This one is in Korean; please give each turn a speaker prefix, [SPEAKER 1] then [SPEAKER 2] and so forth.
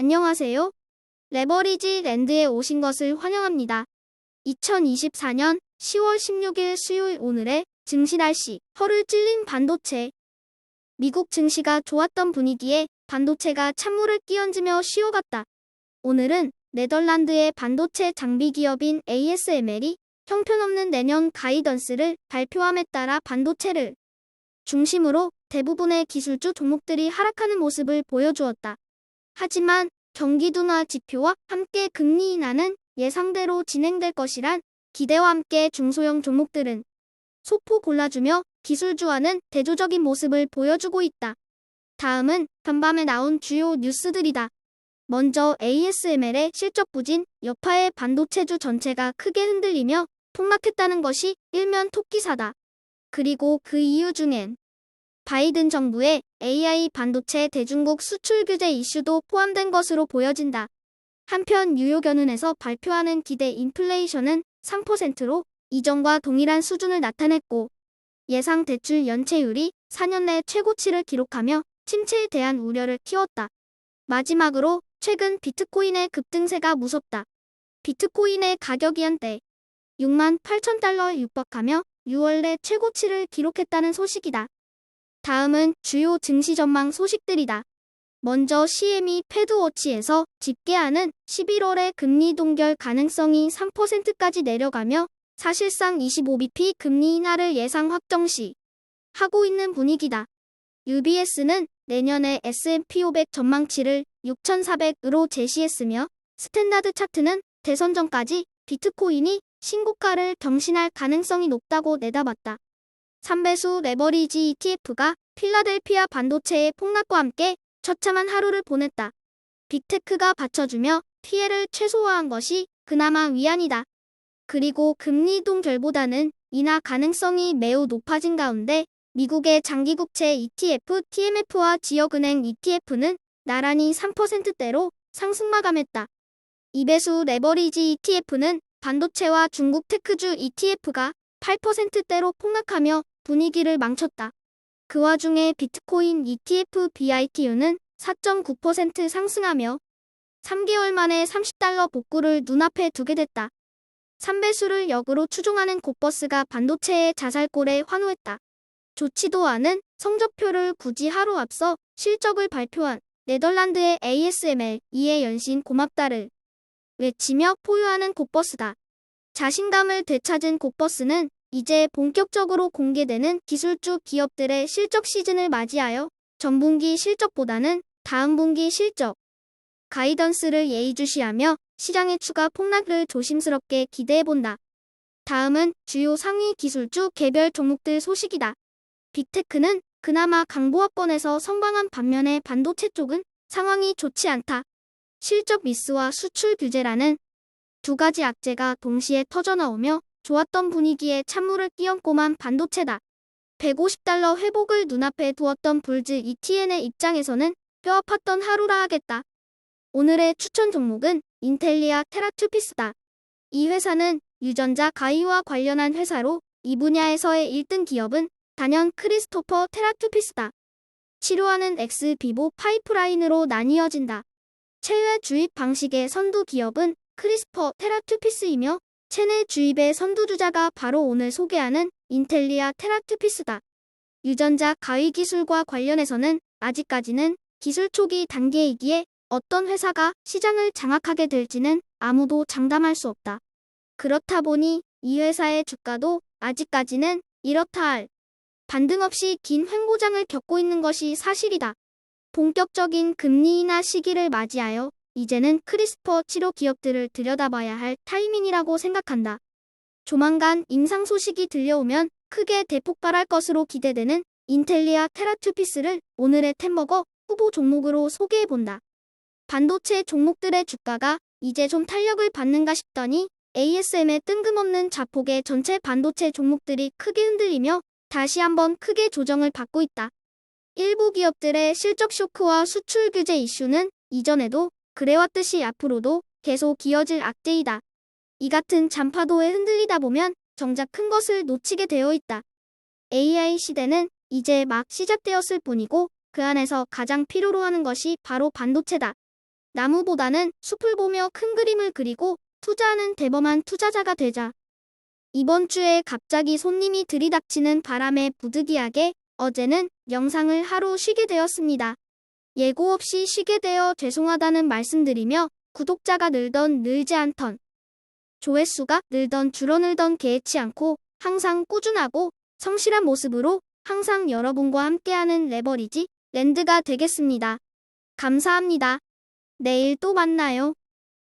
[SPEAKER 1] 안녕하세요. 레버리지 랜드에 오신 것을 환영합니다. 2024년 10월 16일 수요일 오늘의 증시 날씨, 허를 찔린 반도체. 미국 증시가 좋았던 분위기에 반도체가 찬물을 끼얹으며 쉬어갔다. 오늘은 네덜란드의 반도체 장비 기업인 ASML이 형편없는 내년 가이던스를 발표함에 따라 반도체를 중심으로 대부분의 기술주 종목들이 하락하는 모습을 보여주었다. 하지만 경기 둔화 지표와 함께 금리 인하는 예상대로 진행될 것이란 기대와 함께 중소형 종목들은 소폭 올라주며 기술주와는 대조적인 모습을 보여주고 있다. 다음은 간밤에 나온 주요 뉴스들이다. 먼저 ASML의 실적 부진 여파에 반도체주 전체가 크게 흔들리며 폭락했다는 것이 일면 톱기사다. 그리고 그 이유 중엔 바이든 정부의 AI 반도체 대중국 수출 규제 이슈도 포함된 것으로 보여진다. 한편 뉴욕연은에서 발표하는 기대 인플레이션은 3%로 이전과 동일한 수준을 나타냈고 예상 대출 연체율이 4년 내 최고치를 기록하며 침체에 대한 우려를 키웠다. 마지막으로 최근 비트코인의 급등세가 무섭다. 비트코인의 가격이 한때 68,000달러에 육박하며 6월 내 최고치를 기록했다는 소식이다. 다음은 주요 증시 전망 소식들이다. 먼저 CME 패드워치에서 집계하는 11월의 금리 동결 가능성이 3%까지 내려가며 사실상 25bp 금리 인하를 예상 확정시 하고 있는 분위기다. UBS는 내년에 S&P 500 전망치를 6,400으로 제시했으며 스탠다드 차트는 대선 전까지 비트코인이 신고가를 경신할 가능성이 높다고 내다봤다. 3배수 레버리지 ETF가 필라델피아 반도체의 폭락과 함께 처참한 하루를 보냈다. 빅테크가 받쳐주며 피해를 최소화한 것이 그나마 위안이다. 그리고 금리 동결보다는 인하 가능성이 매우 높아진 가운데 미국의 장기국채 ETF, TMF와 지역은행 ETF는 나란히 3%대로 상승 마감했다. 2배수 레버리지 ETF는 반도체와 중국 테크주 ETF가 8%대로 폭락하며 분위기를 망쳤다. 그 와중에 비트코인 ETF BITU는 4.9% 상승하며 3개월 만에 30달러 복구를 눈앞에 두게 됐다. 3배수를 역으로 추종하는 곧버스가 반도체의 자살골에 환호했다. 좋지도 않은 성적표를 굳이 하루 앞서 실적을 발표한 네덜란드의 ASML 이에 연신 고맙다를 외치며 포효하는 곧버스다. 자신감을 되찾은 곧버스는 이제 본격적으로 공개되는 기술주 기업들의 실적 시즌을 맞이하여 전분기 실적보다는 다음 분기 실적 가이던스를 예의주시하며 시장의 추가 폭락을 조심스럽게 기대해본다. 다음은 주요 상위 기술주 개별 종목들 소식이다. 빅테크는 그나마 강보합권에서 선방한 반면에 반도체 쪽은 상황이 좋지 않다. 실적 미스와 수출 규제라는 두 가지 악재가 동시에 터져나오며 좋았던 분위기에 찬물을 끼얹고만 반도체다. 150달러 회복을 눈앞에 두었던 불즈 ETN의 입장에서는 뼈아팠던 하루라 하겠다. 오늘의 추천 종목은 인텔리아 테라투피스다. 이 회사는 유전자 가위와 관련한 회사로 이 분야에서의 1등 기업은 단연 크리스토퍼 테라투피스다. 치료하는 엑스 비보 파이프라인으로 나뉘어진다. 체외 주입 방식의 선두 기업은 크리스퍼 테라투피스이며 체내 주입의 선두주자가 바로 오늘 소개하는 인텔리아 테라투피스다. 유전자 가위 기술과 관련해서는 아직까지는 기술 초기 단계이기에 어떤 회사가 시장을 장악하게 될지는 아무도 장담할 수 없다. 그렇다 보니 이 회사의 주가도 아직까지는 이렇다 할 반등 없이 긴 횡보장을 겪고 있는 것이 사실이다. 본격적인 금리 인하 시기를 맞이하여 이제는 크리스퍼 치료 기업들을 들여다봐야 할 타이밍이라고 생각한다. 조만간 인상 소식이 들려오면 크게 대폭발할 것으로 기대되는 인텔리아 테라투피스를 오늘의 템버거 후보 종목으로 소개해본다. 반도체 종목들의 주가가 이제 좀 탄력을 받는가 싶더니 ASM의 뜬금없는 자폭의 전체 반도체 종목들이 크게 흔들리며 다시 한번 크게 조정을 받고 있다. 일부 기업들의 실적 쇼크와 수출 규제 이슈는 이전에도 그래왔듯이 앞으로도 계속 이어질 악재이다. 이 같은 잔파도에 흔들리다 보면 정작 큰 것을 놓치게 되어 있다. AI 시대는 이제 막 시작되었을 뿐이고 그 안에서 가장 필요로 하는 것이 바로 반도체다. 나무보다는 숲을 보며 큰 그림을 그리고 투자하는 대범한 투자자가 되자. 이번 주에 갑자기 손님이 들이닥치는 바람에 부득이하게 어제는 영상을 하루 쉬게 되었습니다. 예고 없이 쉬게 되어 죄송하다는 말씀드리며 구독자가 늘던 늘지 않던 조회수가 늘던 줄어들던 개의치 않고 항상 꾸준하고 성실한 모습으로 항상 여러분과 함께하는 레버리지 랜드가 되겠습니다. 감사합니다. 내일 또 만나요.